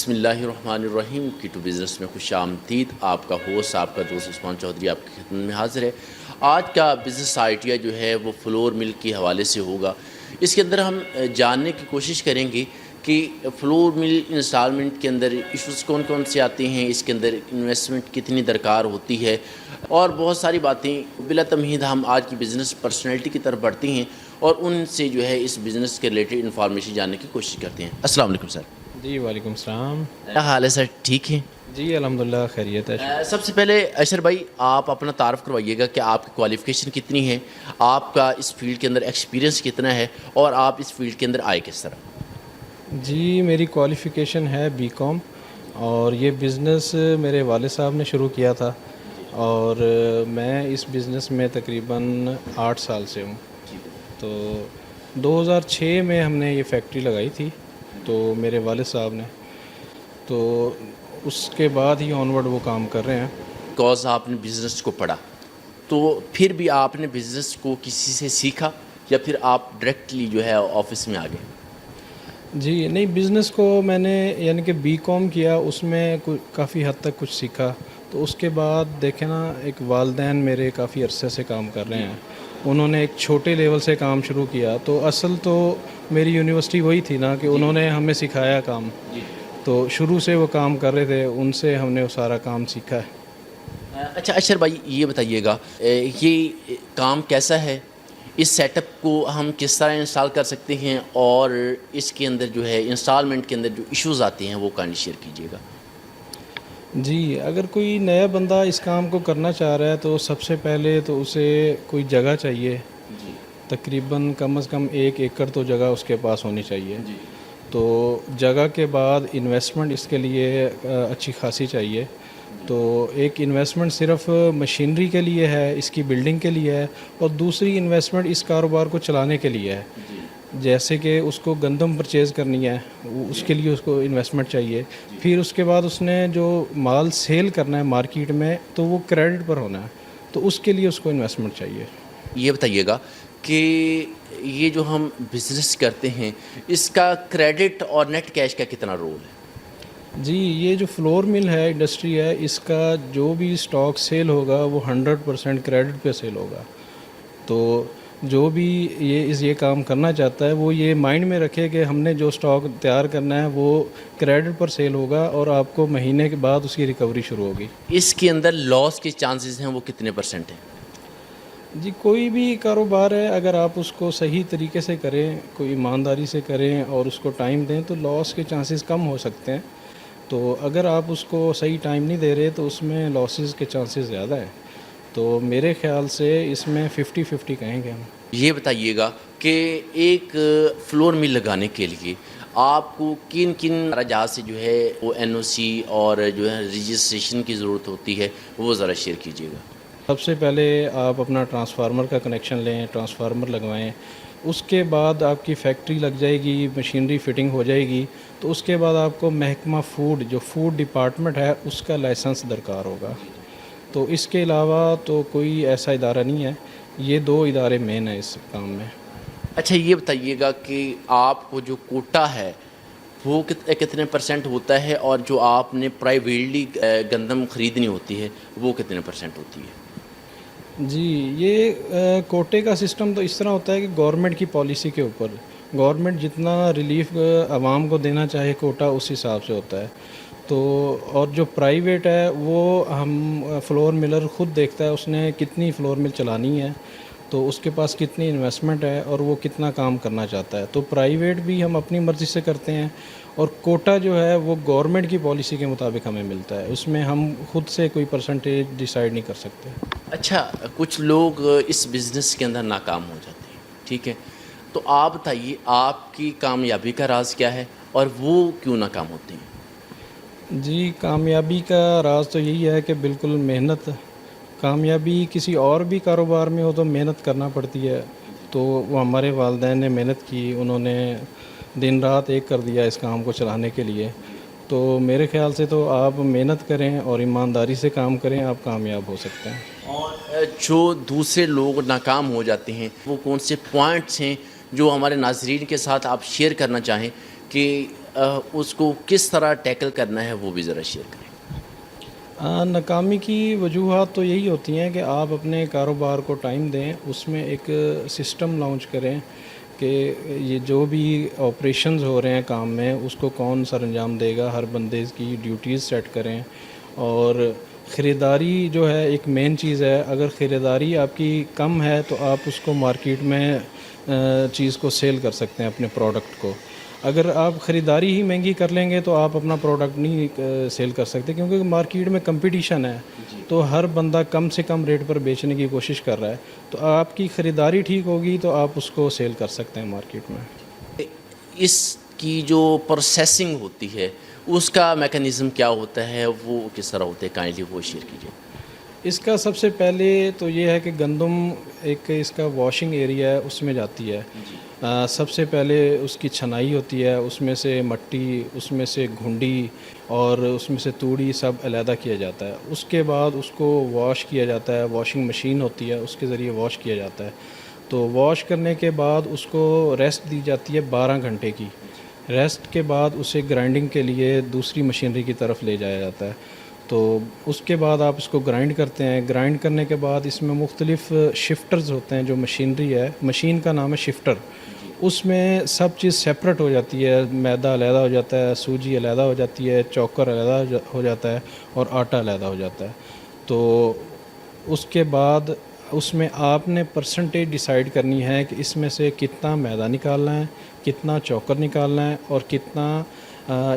بسم اللہ الرحمن الرحیم کی ٹو بزنس میں خوش آمدید. آپ کا ہوسٹ آپ کا دوست عثمان چودھری آپ کی خدمت میں حاضر ہے. آج کا بزنس آئیڈیا جو ہے وہ فلور مل کے حوالے سے ہوگا. اس کے اندر ہم جاننے کی کوشش کریں گے کہ فلور مل انسٹالمنٹ کے اندر ایشوز کون کون سے آتے ہیں, اس کے اندر انویسٹمنٹ کتنی درکار ہوتی ہے, اور بہت ساری باتیں. بلا تمہید ہم آج کی بزنس پرسنالٹی کی طرف بڑھتے ہیں اور ان سے جو ہے اس بزنس کے ریلیٹڈ انفارمیشن جاننے کی کوشش کرتے ہیں. السلام علیکم سر. جی وعلیکم السلام. کیا حال ہے سر؟ ٹھیک ہیں؟ جی الحمدللہ خیریت ہے. سب سے پہلے اشر بھائی آپ اپنا تعارف کروائیے گا کہ آپ کی کوالیفیکیشن کتنی ہے, آپ کا اس فیلڈ کے اندر ایکسپیرینس کتنا ہے, اور آپ اس فیلڈ کے اندر آئے کس طرح؟ جی میری کوالیفیکیشن ہے بی کام, اور یہ بزنس میرے والد صاحب نے شروع کیا تھا, اور میں اس بزنس میں تقریباً 8 سال سے ہوں. تو 2006 میں ہم نے یہ فیکٹری لگائی تھی تو میرے والد صاحب نے, تو اس کے بعد ہی آنورڈ وہ کام کر رہے ہیں. بیکاز آپ نے بزنس کو پڑھا, تو پھر بھی آپ نے بزنس کو کسی سے سیکھا یا پھر آپ ڈائریکٹلی جو ہے آفس میں آ گئے؟ جی نہیں, بزنس کو میں نے یعنی کہ بی کام کیا, اس میں کافی حد تک کچھ سیکھا. تو اس کے بعد دیکھیں نا, ایک والدین میرے کافی عرصے سے کام کر رہے ہیں, انہوں نے ایک چھوٹے لیول سے کام شروع کیا. تو اصل تو میری یونیورسٹی وہی تھی نا کہ انہوں نے ہمیں سکھایا کام, تو شروع سے وہ کام کر رہے تھے, ان سے ہم نے وہ سارا کام سیکھا ہے. اچھا اشر بھائی یہ بتائیے گا, یہ کام کیسا ہے, اس سیٹ اپ کو ہم کس طرح انسٹال کر سکتے ہیں, اور اس کے اندر جو ہے انسٹالمنٹ کے اندر جو ایشوز آتے ہیں وہ کہانی شیئر کیجیے گا. جی اگر کوئی نیا بندہ اس کام کو کرنا چاہ رہا ہے تو سب سے پہلے تو اسے کوئی جگہ چاہیے. تقریباً کم از کم 1 ایکڑ تو جگہ اس کے پاس ہونی چاہیے. تو جگہ کے بعد انویسٹمنٹ اس کے لیے اچھی خاصی چاہیے. تو ایک انویسٹمنٹ صرف مشینری کے لیے ہے, اس کی بلڈنگ کے لیے ہے, اور دوسری انویسٹمنٹ اس کاروبار کو چلانے کے لیے ہے. جیسے کہ اس کو گندم پرچیز کرنی ہے, اس کے لیے اس کو انویسٹمنٹ چاہیے. پھر اس کے بعد اس نے جو مال سیل کرنا ہے مارکیٹ میں, تو وہ کریڈٹ پر ہونا ہے, تو اس کے لیے اس کو انویسٹمنٹ چاہیے. یہ بتائیے گا کہ یہ جو ہم بزنس کرتے ہیں اس کا کریڈٹ اور نیٹ کیش کا کتنا رول ہے؟ جی یہ جو فلور مل ہے, انڈسٹری ہے, اس کا جو بھی سٹاک سیل ہوگا وہ 100% کریڈٹ پہ سیل ہوگا. تو جو بھی یہ کام کرنا چاہتا ہے وہ یہ مائنڈ میں رکھے کہ ہم نے جو سٹاک تیار کرنا ہے وہ کریڈٹ پر سیل ہوگا, اور آپ کو مہینے کے بعد اس کی ریکوری شروع ہوگی. اس کے اندر لاس کے چانسز ہیں وہ کتنے % ہیں؟ جی کوئی بھی کاروبار ہے, اگر آپ اس کو صحیح طریقے سے کریں, کوئی ایمانداری سے کریں اور اس کو ٹائم دیں, تو لاس کے چانسز کم ہو سکتے ہیں. تو اگر آپ اس کو صحیح ٹائم نہیں دے رہے تو اس میں لاسز کے چانسز زیادہ ہیں. تو میرے خیال سے اس میں 50-50 کہیں گے ہم. یہ بتائیے گا کہ ایک فلور مل لگانے کے لیے آپ کو کن کن اخراجات سے جو ہے وہ NOC اور جو ہے رجسٹریشن کی ضرورت ہوتی ہے, وہ ذرا شیئر کیجیے گا. سب سے پہلے آپ اپنا ٹرانسفارمر کا کنیکشن لیں, ٹرانسفارمر لگوائیں. اس کے بعد آپ کی فیکٹری لگ جائے گی, مشینری فٹنگ ہو جائے گی. تو اس کے بعد آپ کو محکمہ فوڈ, جو فوڈ ڈپارٹمنٹ ہے, اس کا لائسنس درکار ہوگا. تو اس کے علاوہ تو کوئی ایسا ادارہ نہیں ہے, یہ 2 ادارے مین ہیں اس کام میں. اچھا یہ بتائیے گا کہ آپ کو جو کوٹا ہے وہ کتنے % ہوتا ہے, اور جو آپ نے پرائیویٹلی گندم خریدنی ہوتی ہے وہ کتنے % ہوتی ہے؟ جی یہ کوٹے کا سسٹم تو اس طرح ہوتا ہے کہ گورنمنٹ کی پالیسی کے اوپر, گورنمنٹ جتنا ریلیف عوام کو دینا چاہے کوٹا اس حساب سے ہوتا ہے. تو اور جو پرائیویٹ ہے وہ ہم فلور ملر خود دیکھتا ہے اس نے کتنی فلور مل چلانی ہے, تو اس کے پاس کتنی انویسٹمنٹ ہے, اور وہ کتنا کام کرنا چاہتا ہے. تو پرائیویٹ بھی ہم اپنی مرضی سے کرتے ہیں, اور کوٹا جو ہے وہ گورنمنٹ کی پالیسی کے مطابق ہمیں ملتا ہے. اس میں ہم خود سے کوئی پرسنٹیج ڈیسائیڈ نہیں کر سکتے. اچھا کچھ لوگ اس بزنس کے اندر ناکام ہو جاتے ہیں, ٹھیک ہے, تو آپ بتائیے آپ کی کامیابی کا راز کیا ہے اور وہ کیوں ناکام ہوتے ہیں؟ جی کامیابی کا راز تو یہی ہے کہ بالکل محنت. کامیابی کسی اور بھی کاروبار میں ہو تو محنت کرنا پڑتی ہے. تو وہ ہمارے والدین نے محنت کی, انہوں نے دن رات ایک کر دیا اس کام کو چلانے کے لیے. تو میرے خیال سے تو آپ محنت کریں اور ایمانداری سے کام کریں, آپ کامیاب ہو سکتے ہیں. اور جو دوسرے لوگ ناکام ہو جاتے ہیں وہ کون سے پوائنٹس ہیں جو ہمارے ناظرین کے ساتھ آپ شیئر کرنا چاہیں کہ اس کو کس طرح ٹیکل کرنا ہے وہ بھی ذرا شیئر کریں. ناکامی کی وجوہات تو یہی ہوتی ہیں کہ آپ اپنے کاروبار کو ٹائم دیں, اس میں ایک سسٹم لانچ کریں کہ یہ جو بھی آپریشنز ہو رہے ہیں کام میں اس کو کون سر انجام دے گا, ہر بندے کی ڈیوٹیز سیٹ کریں. اور خریداری جو ہے ایک مین چیز ہے, اگر خریداری آپ کی کم ہے تو آپ اس کو مارکیٹ میں چیز کو سیل کر سکتے ہیں اپنے پروڈکٹ کو. اگر آپ خریداری ہی مہنگی کر لیں گے تو آپ اپنا پروڈکٹ نہیں سیل کر سکتے, کیونکہ مارکیٹ میں کمپٹیشن ہے تو ہر بندہ کم سے کم ریٹ پر بیچنے کی کوشش کر رہا ہے. تو آپ کی خریداری ٹھیک ہوگی تو آپ اس کو سیل کر سکتے ہیں مارکیٹ میں. اس کی جو پروسیسنگ ہوتی ہے اس کا میکانزم کیا ہوتا ہے, وہ کس طرح ہوتے ہیں, کائنڈلی وہ شیئر کیجیے. اس کا سب سے پہلے تو یہ ہے کہ گندم ایک اس کا واشنگ ایریا ہے, اس میں جاتی ہے. سب سے پہلے اس کی چھنائی ہوتی ہے, اس میں سے مٹی, اس میں سے گھنڈی اور اس میں سے توڑی سب علیحدہ کیا جاتا ہے. اس کے بعد اس کو واش کیا جاتا ہے, واشنگ مشین ہوتی ہے اس کے ذریعے واش کیا جاتا ہے. تو واش کرنے کے بعد اس کو ریسٹ دی جاتی ہے 12 گھنٹے کی. ریسٹ کے بعد اسے گرائنڈنگ کے لیے دوسری مشینری کی طرف لے جایا جاتا ہے. تو اس کے بعد آپ اس کو گرائنڈ کرتے ہیں. گرائنڈ کرنے کے بعد اس میں مختلف شفٹرز ہوتے ہیں, جو مشینری ہے, مشین کا نام ہے شفٹر. اس میں سب چیز سیپریٹ ہو جاتی ہے, میدا علیحدہ ہو جاتا ہے, سوجی علیحدہ ہو جاتی ہے, چوکر علیحدہ ہو جاتا ہے اور آٹا علیحدہ ہو جاتا ہے. تو اس کے بعد اس میں آپ نے پرسنٹیج ڈیسائیڈ کرنی ہے کہ اس میں سے کتنا میدا نکالنا ہے, کتنا چوکر نکالنا ہے اور کتنا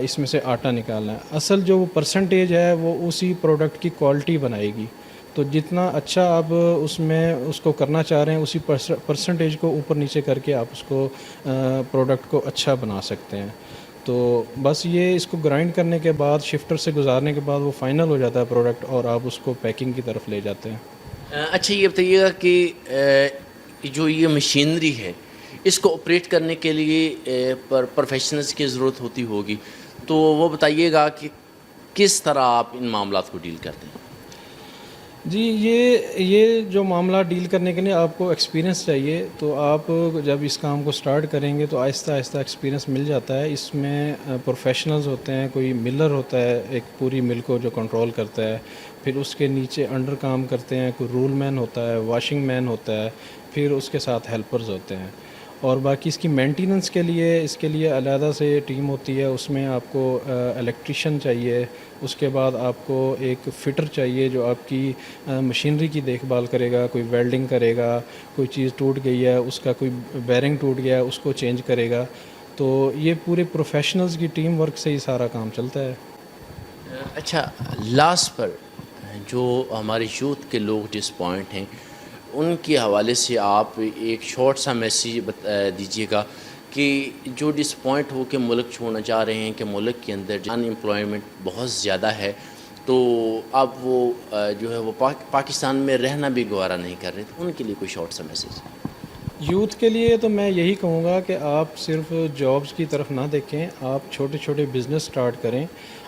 اس میں سے آٹا نکالنا ہے. اصل جو وہ پرسنٹیج ہے وہ اسی پروڈکٹ کی کوالٹی بنائے گی. تو جتنا اچھا آپ اس میں اس کو کرنا چاہ رہے ہیں اسی پرسنٹیج کو اوپر نیچے کر کے آپ اس کو پروڈکٹ کو اچھا بنا سکتے ہیں. تو بس یہ اس کو گرائنڈ کرنے کے بعد شفٹر سے گزارنے کے بعد وہ فائنل ہو جاتا ہے پروڈکٹ, اور آپ اس کو پیکنگ کی طرف لے جاتے ہیں. اچھا یہ بتائیے گا کہ جو یہ مشینری ہے اس کو آپریٹ کرنے کے لیے پروفیشنلز کی ضرورت ہوتی ہوگی, تو وہ بتائیے گا کہ کس طرح آپ ان معاملات کو ڈیل کرتے ہیں. جی یہ جو معاملہ ڈیل کرنے کے لیے آپ کو ایکسپیرینس چاہیے. تو آپ جب اس کام کو سٹارٹ کریں گے تو آہستہ آہستہ ایکسپیرینس مل جاتا ہے. اس میں پروفیشنلز ہوتے ہیں, کوئی ملر ہوتا ہے ایک پوری مل کو جو کنٹرول کرتا ہے, پھر اس کے نیچے انڈر کام کرتے ہیں, کوئی رول مین ہوتا ہے, واشنگ مین ہوتا ہے, پھر اس کے ساتھ ہیلپرز ہوتے ہیں. اور باقی اس کی مینٹیننس کے لیے علیحدہ سے ٹیم ہوتی ہے. اس میں آپ کو الیکٹریشین چاہیے, اس کے بعد آپ کو ایک فٹر چاہیے جو آپ کی مشینری کی دیکھ بھال کرے گا, کوئی ویلڈنگ کرے گا, کوئی چیز ٹوٹ گئی ہے اس کا کوئی بیرنگ ٹوٹ گیا ہے اس کو چینج کرے گا. تو یہ پورے پروفیشنلز کی ٹیم ورک سے ہی سارا کام چلتا ہے. اچھا لاسٹ پر جو ہمارے یوتھ کے لوگ ڈس پوائنٹ ہیں ان کے حوالے سے آپ ایک شارٹ سا میسیج دیجیے گا کہ جو ڈس پوائنٹ ہو کے ملک چھوڑنا چاہ رہے ہیں کہ ملک کے اندر ان امپلائمنٹ بہت زیادہ ہے, تو اب وہ جو ہے وہ پاکستان میں رہنا بھی گوارا نہیں کر رہے, تو ان کے لیے کوئی شارٹ سا میسیج. یوتھ کے لیے تو میں یہی کہوں گا کہ آپ صرف جابز کی طرف نہ دیکھیں, آپ چھوٹے چھوٹے بزنس سٹارٹ کریں.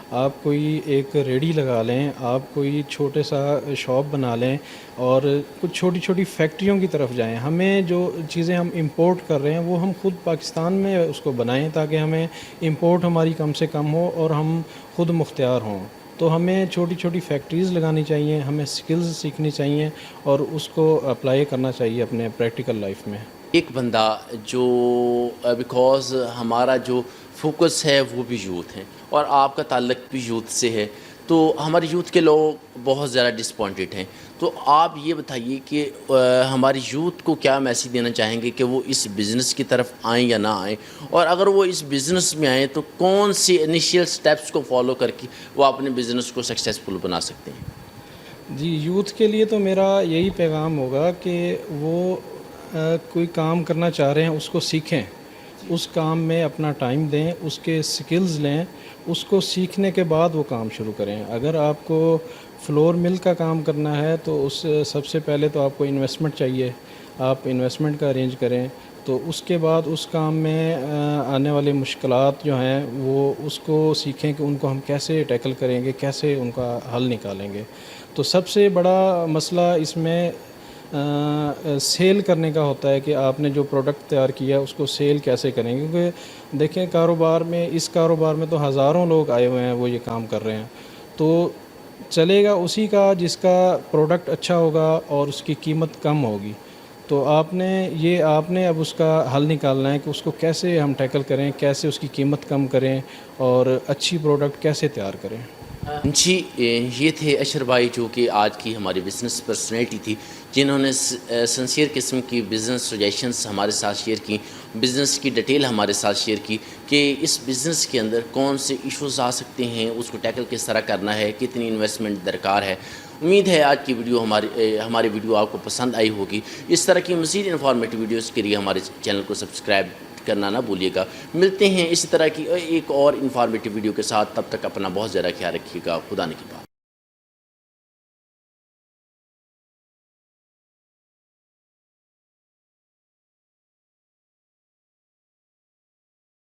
آپ کوئی ایک ریڈی لگا لیں, آپ کوئی چھوٹے سا شاپ بنا لیں اور کچھ چھوٹی چھوٹی فیکٹریوں کی طرف جائیں. ہمیں جو چیزیں ہم امپورٹ کر رہے ہیں وہ ہم خود پاکستان میں اس کو بنائیں تاکہ ہمیں امپورٹ ہماری کم سے کم ہو اور ہم خود مختار ہوں. تو ہمیں چھوٹی چھوٹی فیکٹریز لگانی چاہیے, ہمیں سکلز سیکھنی چاہیے اور اس کو اپلائی کرنا چاہیے اپنے پریکٹیکل لائف میں. ایک بندہ جو بیکاز ہمارا جو فوکس ہے وہ بھی یوتھ ہیں اور آپ کا تعلق بھی یوتھ سے ہے, تو ہمارے یوتھ کے لوگ بہت زیادہ ڈسپوائنٹڈ ہیں, تو آپ یہ بتائیے کہ ہماری یوتھ کو کیا میسیج دینا چاہیں گے کہ وہ اس بزنس کی طرف آئیں یا نہ آئیں, اور اگر وہ اس بزنس میں آئیں تو کون سی انیشیل سٹیپس کو فالو کر کے وہ اپنے بزنس کو سکسیزفل بنا سکتے ہیں. جی یوتھ کے لیے تو میرا یہی پیغام ہوگا کہ وہ کوئی کام کرنا چاہ رہے ہیں اس کو سیکھیں, اس کام میں اپنا ٹائم دیں, اس کے سکلز لیں, اس کو سیکھنے کے بعد وہ کام شروع کریں. اگر آپ کو فلور مل کا کام کرنا ہے تو اس سب سے پہلے تو آپ کو انویسٹمنٹ چاہیے, آپ انویسٹمنٹ کا ارینج کریں. تو اس کے بعد اس کام میں آنے والے مشکلات جو ہیں وہ اس کو سیکھیں کہ ان کو ہم کیسے ٹیکل کریں گے, کیسے ان کا حل نکالیں گے. تو سب سے بڑا مسئلہ اس میں سیل کرنے کا ہوتا ہے کہ آپ نے جو پروڈکٹ تیار کیا اس کو سیل کیسے کریں، کیونکہ دیکھیں کاروبار میں، اس کاروبار میں تو ہزاروں لوگ آئے ہوئے ہیں، وہ یہ کام کر رہے ہیں، تو چلے گا اسی کا جس کا پروڈکٹ اچھا ہوگا اور اس کی قیمت کم ہوگی۔ تو آپ نے اب اس کا حل نکالنا ہے کہ اس کو کیسے ہم ٹیکل کریں، کیسے اس کی قیمت کم کریں اور اچھی پروڈکٹ کیسے تیار کریں۔ جی، یہ تھے اشر بھائی جو کہ آج کی ہماری بزنس پرسنالٹی تھی، جنہوں نے سنسیئر قسم کی بزنس سجیشنز ہمارے ساتھ شیئر کی، بزنس کی ڈیٹیل ہمارے ساتھ شیئر کی کہ اس بزنس کے اندر کون سے ایشوز آ سکتے ہیں، اس کو ٹیکل کس طرح کرنا ہے، کتنی انویسٹمنٹ درکار ہے۔ امید ہے آج کی ویڈیو ہماری ویڈیو آپ کو پسند آئی ہوگی۔ اس طرح کی مزید انفارمیٹیو ویڈیوز کے لیے ہمارے چینل کو سبسکرائب کرنا نہ بھولیے گا۔ ملتے ہیں اسی طرح کی ایک اور انفارمیٹیو ویڈیو کے ساتھ، تب تک اپنا بہت زیادہ خیال رکھیے گا۔ خدا نگہبان۔